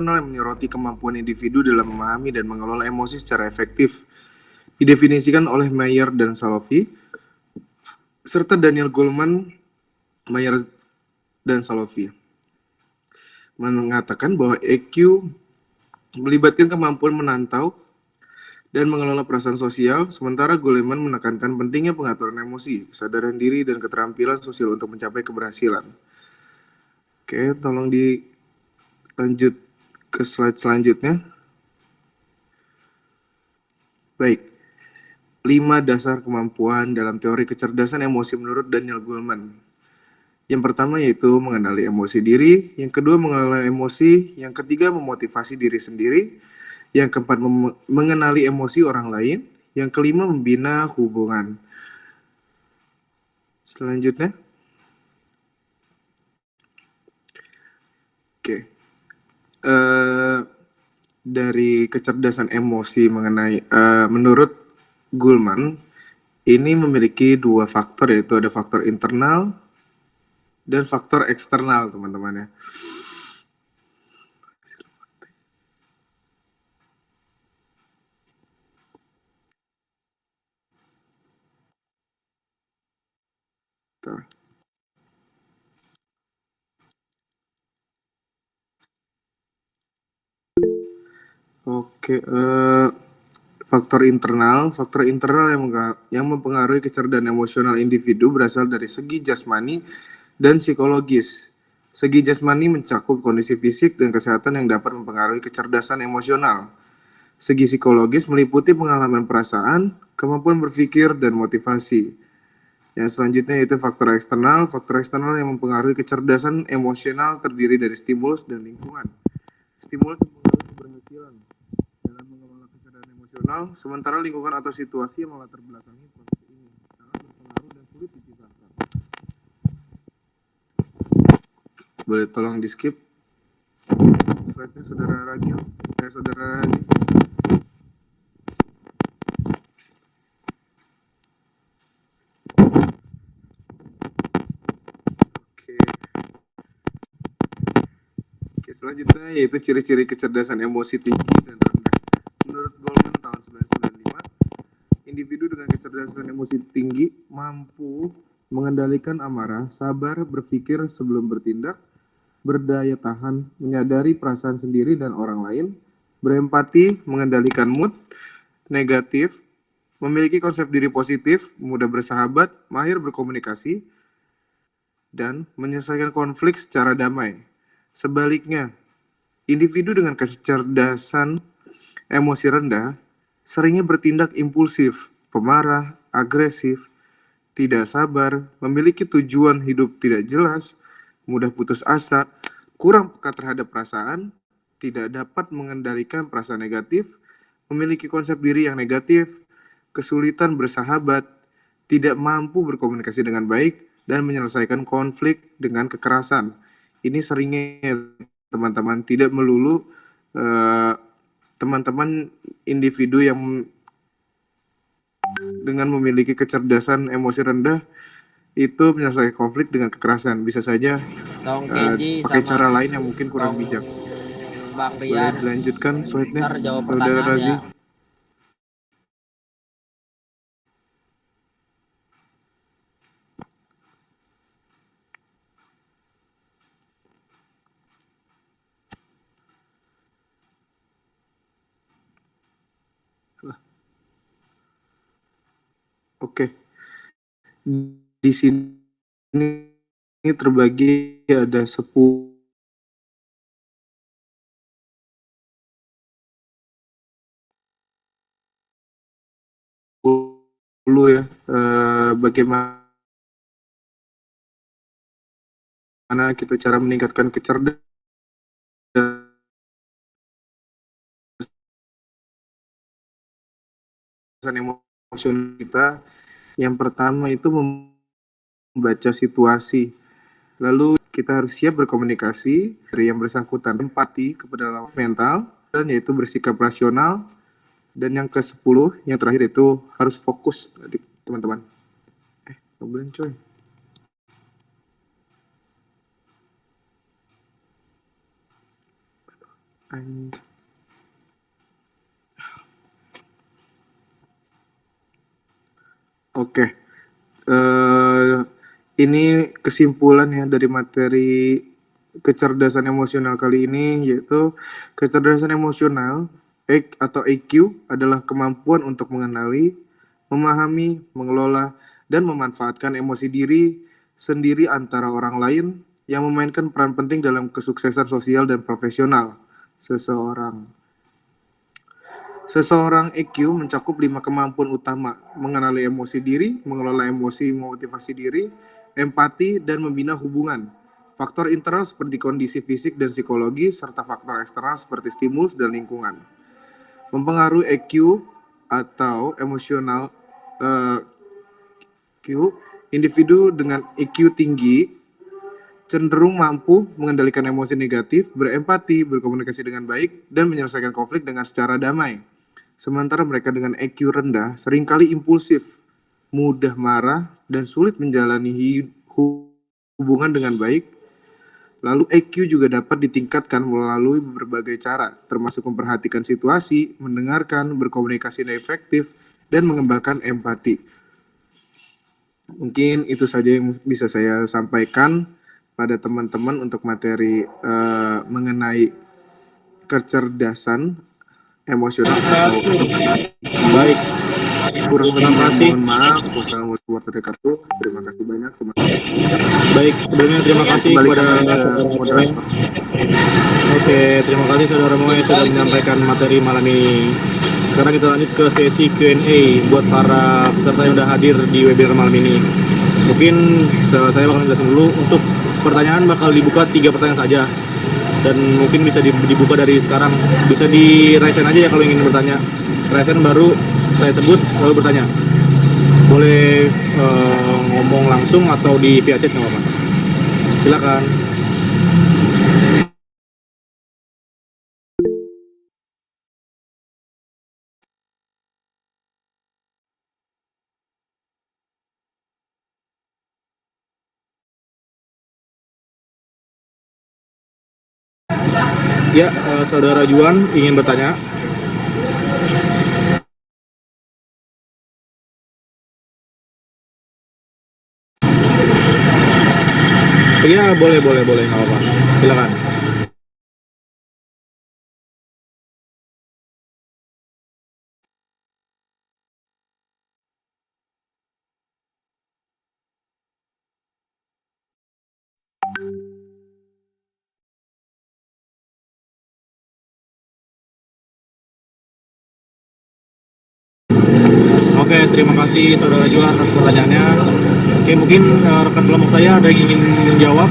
yang menyoroti kemampuan individu dalam memahami dan mengelola emosi secara efektif. Didefinisikan oleh Mayer dan Salovey, serta Daniel Goleman, Mayer dan Salovey, mengatakan bahwa EQ melibatkan kemampuan menantau dan mengelola perasaan sosial, sementara Goleman menekankan pentingnya pengaturan emosi, kesadaran diri, dan keterampilan sosial untuk mencapai keberhasilan. Oke, tolong dilanjut ke slide selanjutnya. Baik, 5 dasar kemampuan dalam teori kecerdasan emosi menurut Daniel Goleman. Yang pertama yaitu mengenali emosi diri, yang kedua mengelola emosi, yang ketiga memotivasi diri sendiri, yang keempat mengenali emosi orang lain, yang kelima membina hubungan. Selanjutnya. Oke. Dari kecerdasan emosi menurut Goleman ini memiliki 2 faktor, yaitu ada faktor internal dan faktor eksternal, teman-teman ya. Tuh. Oke, faktor internal yang mempengaruhi kecerdasan emosional individu berasal dari segi jasmani dan psikologis. Segi jasmani mencakup kondisi fisik dan kesehatan yang dapat mempengaruhi kecerdasan emosional. Segi psikologis meliputi pengalaman perasaan, kemampuan berpikir, dan motivasi. Yang selanjutnya yaitu faktor eksternal. Faktor eksternal yang mempengaruhi kecerdasan emosional terdiri dari stimulus dan lingkungan. Stimulus mempengaruhi keberhasilan dalam mengelola kecerdasan emosional, sementara lingkungan atau situasi yang melatar belakangi proses ini sangat berpengaruh dan sulit dipisahkan. Boleh tolong di skip slide-nya saudara Ragil, saudara Razi. Oke, selanjutnya yaitu ciri-ciri kecerdasan emosi tinggi dan rendah. Menurut Goleman tahun 1995, individu dengan kecerdasan emosi tinggi mampu mengendalikan amarah, sabar, berpikir sebelum bertindak, berdaya tahan, menyadari perasaan sendiri dan orang lain, berempati, mengendalikan mood negatif, memiliki konsep diri positif, mudah bersahabat, mahir berkomunikasi, dan menyelesaikan konflik secara damai. Sebaliknya, individu dengan kecerdasan emosi rendah seringnya bertindak impulsif, pemarah, agresif, tidak sabar, memiliki tujuan hidup tidak jelas, mudah putus asa, kurang peka terhadap perasaan, tidak dapat mengendalikan perasaan negatif, memiliki konsep diri yang negatif, kesulitan bersahabat, tidak mampu berkomunikasi dengan baik, dan menyelesaikan konflik dengan kekerasan. Ini seringnya teman-teman tidak melulu teman-teman individu yang dengan memiliki kecerdasan emosi rendah itu menyelesaikan konflik dengan kekerasan. Bisa saja pakai cara lain yang mungkin kurang bijak. Bang Boleh Rian, dilanjutkan slide-nya, ntar jawab Saudara pertanyaan Razi. ya. Oke. Di sini terbagi ada 10 ya. Bagaimana kita cara meningkatkan kecerdasan emosional kita. Yang pertama itu membaca situasi. Lalu kita harus siap berkomunikasi dari yang bersangkutan, empati kepada lawan mental, dan yaitu bersikap rasional. Dan yang ke-10, yang terakhir itu harus fokus, teman-teman. Ngobrolin coy. Oke. Ini kesimpulan ya dari materi kecerdasan emosional kali ini, yaitu kecerdasan emosional atau EQ adalah kemampuan untuk mengenali, memahami, mengelola, dan memanfaatkan emosi diri sendiri antara orang lain yang memainkan peran penting dalam kesuksesan sosial dan profesional seseorang. Seseorang EQ mencakup 5 kemampuan utama: mengenali emosi diri, mengelola emosi, memotivasi diri, empati, dan membina hubungan. Faktor internal seperti kondisi fisik dan psikologi, serta faktor eksternal seperti stimulus dan lingkungan. Mempengaruhi EQ atau emosional Q, individu dengan EQ tinggi cenderung mampu mengendalikan emosi negatif, berempati, berkomunikasi dengan baik, dan menyelesaikan konflik dengan secara damai. Sementara mereka dengan EQ rendah seringkali impulsif, mudah marah, dan sulit menjalani hubungan dengan baik. Lalu EQ juga dapat ditingkatkan melalui berbagai cara, termasuk memperhatikan situasi, mendengarkan, berkomunikasi dengan efektif, dan mengembangkan empati. Mungkin itu saja yang bisa saya sampaikan pada teman-teman untuk materi mengenai kecerdasan emosional atau Baik, kurang terima lebihnya kasih. mohon maaf. Wassalamualaikum warahmatullahi wabarakatuh. Terima kasih banyak teman-teman. Baik, sebelumnya terima kasih Kembalikan kepada lagi ke saudara Moe. moderator. Oke, terima kasih saudara Moe sudah menyampaikan materi malam ini. Sekarang kita lanjut ke sesi Q&A buat para peserta yang sudah hadir di webinar malam ini. Mungkin saya bakal jelasin dulu. Untuk pertanyaan bakal dibuka 3 pertanyaan saja, dan mungkin bisa dibuka dari sekarang. Bisa di raise hand aja ya kalau ingin bertanya. Raise hand baru saya sebut lalu bertanya. Boleh ngomong langsung atau di via chat nggak apa-apa. Silakan. Ya, saudara Juan ingin bertanya. Iya, boleh, nggak apa-apa. Silakan. Oke, terima kasih saudara Juan atas pertanyaannya. Oke, mungkin rekan kelompok saya ada yang ingin menjawab.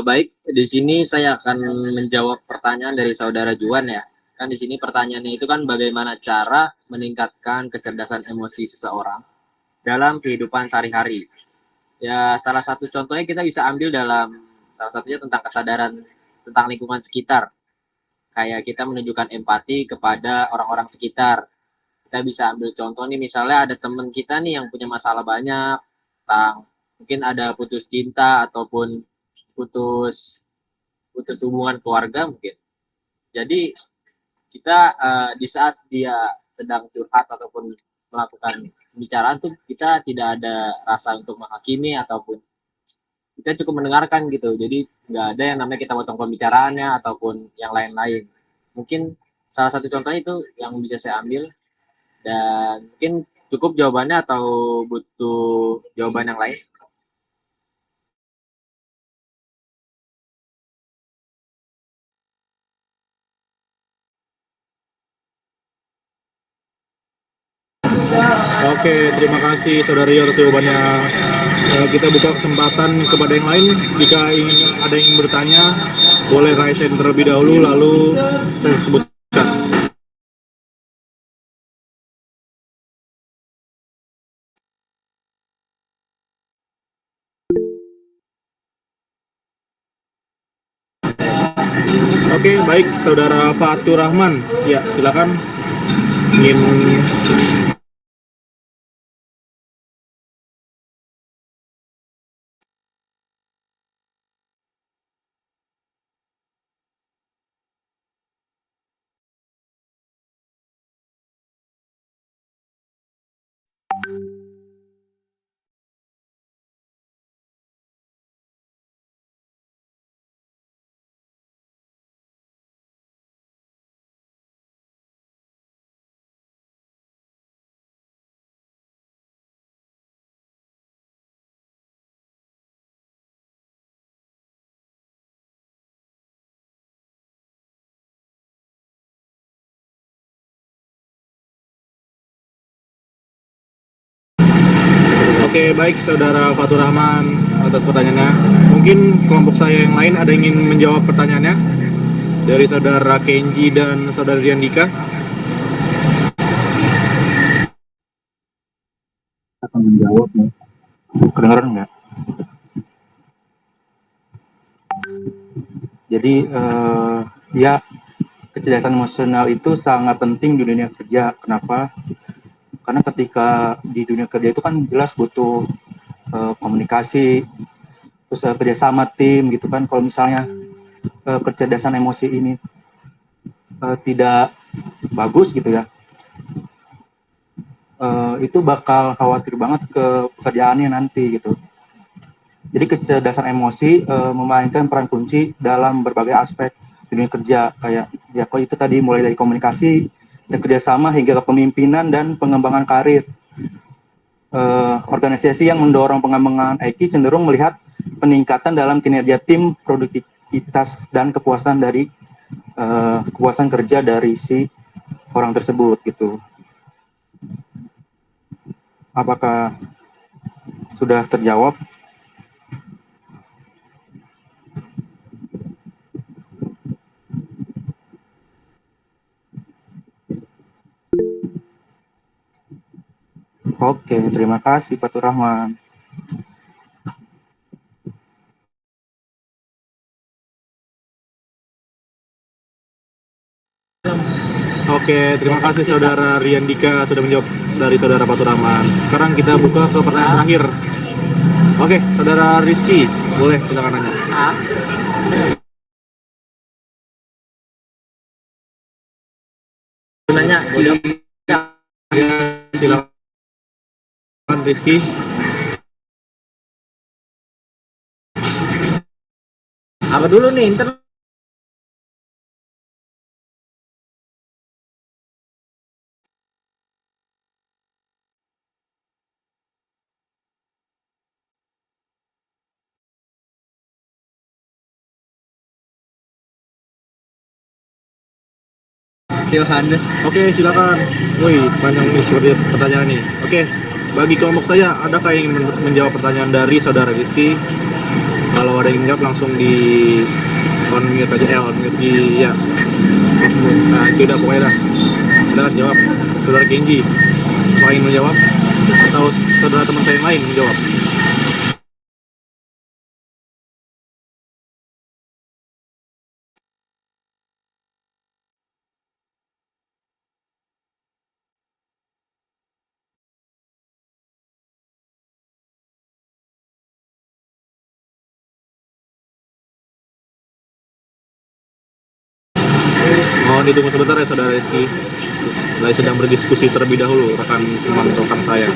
Baik, di sini saya akan menjawab pertanyaan dari saudara Juan ya. Kan di sini pertanyaannya itu kan bagaimana cara meningkatkan kecerdasan emosi seseorang dalam kehidupan sehari-hari. Ya, salah satu contohnya kita bisa ambil dalam salah satunya tentang kesadaran tentang lingkungan sekitar. Kayak kita menunjukkan empati kepada orang-orang sekitar. Kita bisa ambil contoh nih, misalnya ada teman kita nih yang punya masalah banyak tentang mungkin ada putus cinta ataupun putus putus hubungan keluarga mungkin. Jadi kita di saat dia sedang curhat ataupun melakukan pembicaraan tuh kita tidak ada rasa untuk menghakimi ataupun kita cukup mendengarkan gitu. Jadi nggak ada yang namanya kita potong pembicaraannya ataupun yang lain-lain. Mungkin salah satu contohnya itu yang bisa saya ambil, dan mungkin cukup jawabannya atau butuh jawaban yang lain. Oke, terima kasih saudara Rio atas jawabannya. Kita buka kesempatan kepada yang lain. Jika ada yang ingin bertanya, boleh raise hand terlebih dahulu, lalu saya sebutkan. Oke, baik, saudara Fatur Rahman. Ya, silakan. Ingin Oke, baik Saudara Fatur Rahman atas pertanyaannya. Mungkin kelompok saya yang lain ada yang ingin menjawab pertanyaannya dari Saudara Kenji dan Saudara Riandika. Akan menjawab nih. Kedengeran nggak? Jadi ya, kecerdasan emosional itu sangat penting di dunia kerja. Kenapa? Karena ketika di dunia kerja itu kan jelas butuh komunikasi, terus kerjasama tim gitu kan. Kalau misalnya kecerdasan emosi ini tidak bagus gitu ya, itu bakal khawatir banget ke pekerjaannya nanti gitu. Jadi kecerdasan emosi memainkan peran kunci dalam berbagai aspek dunia kerja, kayak ya kok itu tadi, mulai dari komunikasi dan kerjasama hingga ke pemimpinan dan pengembangan karir. Organisasi yang mendorong pengembangan IT cenderung melihat peningkatan dalam kinerja tim, produktivitas dan kepuasan kerja dari si orang tersebut gitu. Apakah sudah terjawab? Oke, terima kasih Pak Rahman. Oke, terima kasih Saudara Riandika sudah menjawab dari Saudara Fatur Rahman. Sekarang kita buka ke pertanyaan terakhir. Oke, Saudara Rizky, boleh silakan nanya. Nanya, Ya, silakan Rizky. apa dulu nih internet? Yohanes. Oke, silakan. Wih, panjang nih seperti pertanyaan nih. Oke, bagi kelompok saya, adakah yang ingin menjawab pertanyaan dari Saudara Rizky? Kalau ada yang menjawab langsung di on mute aja, on mute di ya. Nah, itu udah pokoknya dah. Udah jawab. Saudara Kenji, mau ingin menjawab? Atau saudara teman saya yang lain menjawab? Mohon ditunggu sebentar ya Saudara Rizky. Saya sedang berdiskusi terlebih dahulu rekan saya.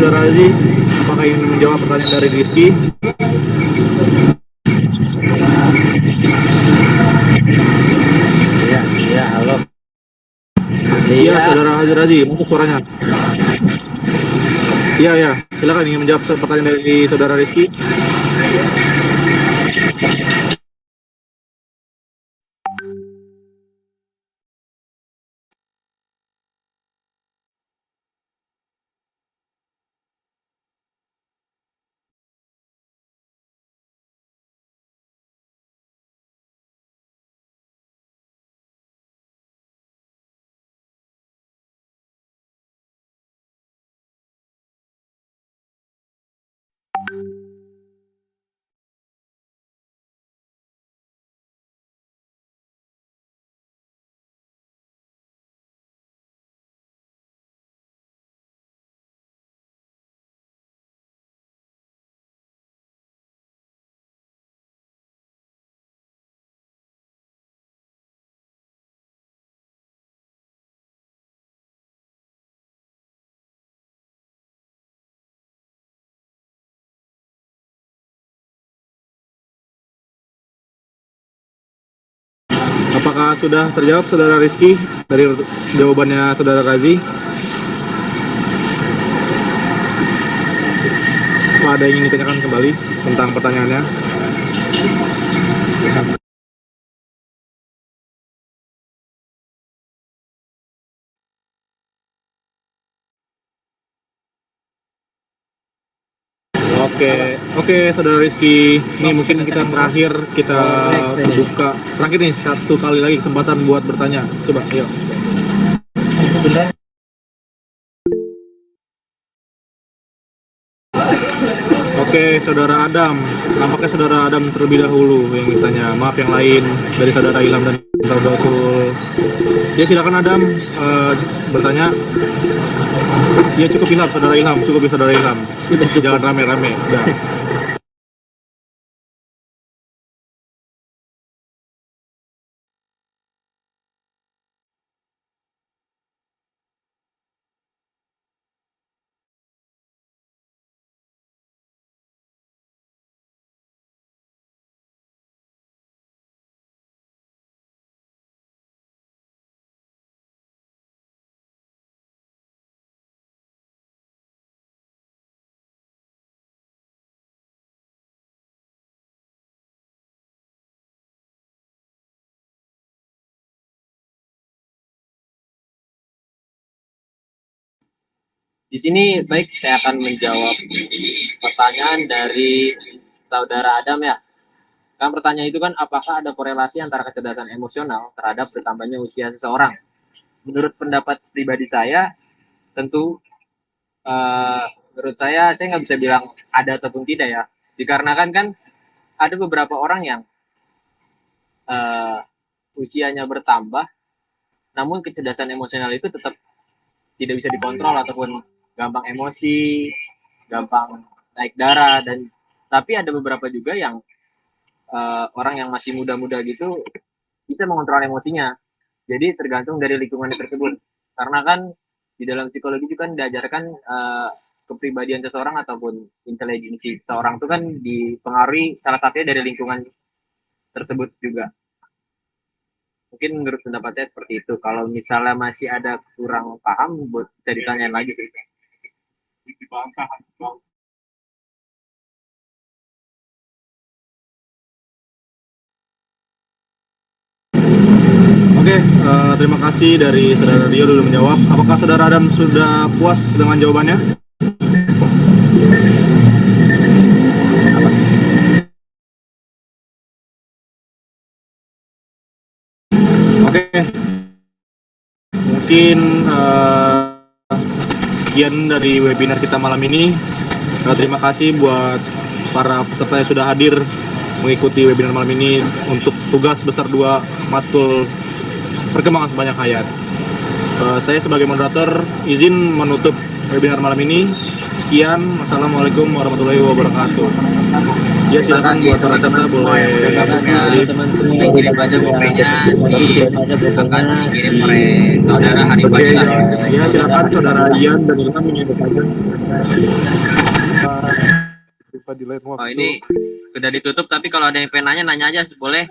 Saudara Aziz, apakah ingin menjawab pertanyaan dari Rizky? Iya, halo. Iya, Saudara Hadir Aziz, masuk suaranya. Iya, silakan ingin menjawab pertanyaan dari Saudara Rizky. Apakah sudah terjawab Saudara Rizky dari jawabannya Saudara Razi? Apa ada yang ingin ditanyakan kembali tentang pertanyaannya? Oke, Saudara Rizky. Ini mungkin kita terakhir kita buka terakhir nih, satu kali lagi kesempatan buat bertanya. Coba, ayo. Oke, Saudara Adam. Nampaknya Saudara Adam terlebih dahulu yang ditanya. Maaf yang lain dari Saudara Ilham dan Saudara. Ya silakan Adam bertanya. Ya cukup Ilham, Saudara Ilham. Cukup ya Saudara Ilham. Jangan rame-rame. Udah. Di sini baik saya akan menjawab pertanyaan dari Saudara Adam ya. Kan pertanyaan itu kan apakah ada korelasi antara kecerdasan emosional terhadap bertambahnya usia seseorang? Menurut pendapat pribadi saya, tentu menurut saya nggak bisa bilang ada ataupun tidak ya. Dikarenakan kan ada beberapa orang yang usianya bertambah, namun kecerdasan emosional itu tetap tidak bisa dikontrol ataupun gampang emosi, gampang naik darah dan tapi ada beberapa juga yang orang yang masih muda-muda gitu bisa mengontrol emosinya. Jadi tergantung dari lingkungan tersebut. Karena kan di dalam psikologi itu kan diajarkan kepribadian seseorang ataupun intelijensi seseorang itu kan dipengaruhi salah satunya dari lingkungan tersebut juga. Mungkin menurut pendapat saya seperti itu. Kalau misalnya masih ada kurang paham, bisa ditanyain lagi sih. Oke, terima kasih dari Saudara Rio sudah menjawab. Apakah Saudara Adam sudah puas dengan jawabannya? Oke, mungkin sekian dari webinar kita malam ini. Terima kasih buat para peserta yang sudah hadir mengikuti webinar malam ini untuk tugas besar 2 matkul perkembangan sebanyak hayat. Saya sebagai moderator izin menutup webinar malam ini. Sekian, wassalamualaikum warahmatullahi wabarakatuh. Ya, silakan buat para peserta boleh Kirim aja buktinya akan dikirim oleh saudara Hari Oke, Bajang. Ya, silakan saudara Ian dan Ilham menyebut aja. Lupa di lain waktu. Oh, ini sudah ditutup, tapi kalau ada yang pengen nanya aja boleh.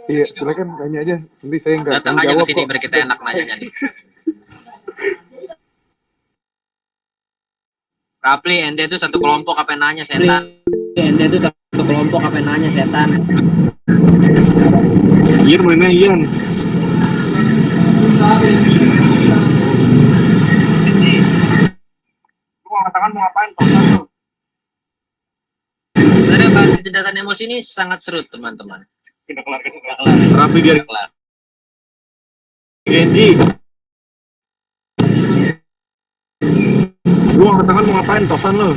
Iya, silakan tanya aja. Nanti saya nggak Datang akan aja ke jawab sini kok. biar kita enak nanyanya nih. Rapli, ente itu satu kelompok apa yang nanya setan? Ente itu satu kelompok apa yang nanya setan? Ian, mana Ian? Lu angkat tangan mau ngapain? Tosan lu. Sebenarnya bahas kecerdasan emosi ini sangat seru, teman-teman. Kita kelar. Rapi dia Kelar. Genji. Lu angkat tangan mau ngapain? Tosan lu.